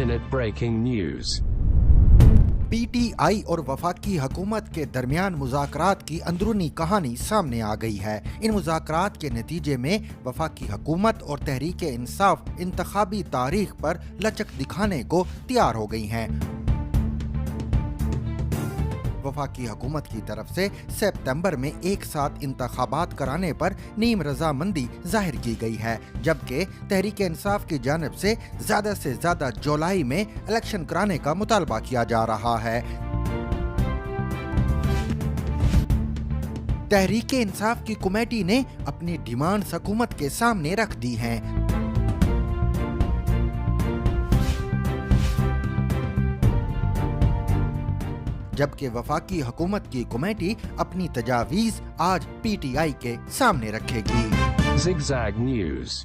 2-minute breaking news. PTI और वफाकी हुकूमत के दरमियान मुज़ाकरात की अंदरूनी कहानी सामने आ गई है। इन मुज़ाकरात के नतीजे में वफाकी हुकूमत और तहरीक इंसाफ इंतखाबी तारीख पर लचक दिखाने को तैयार हो गई हैं। वफाकी हुकूमत की तरफ से सितंबर में एक साथ इंतखाबात कराने पर नीम रजामंदी जाहिर की गई है, जबकि तहरीक इंसाफ की जानिब से ज्यादा जुलाई में इलेक्शन कराने का मुतालबा किया जा रहा है। तहरीक इंसाफ की कमेटी ने अपनी डिमांड्स हुकूमत के सामने रख दी हैं। जबकि वफाकी हुकूमत की कमेटी अपनी तजावीज़ आज पीटीआई के सामने रखेगी। Zigzag News.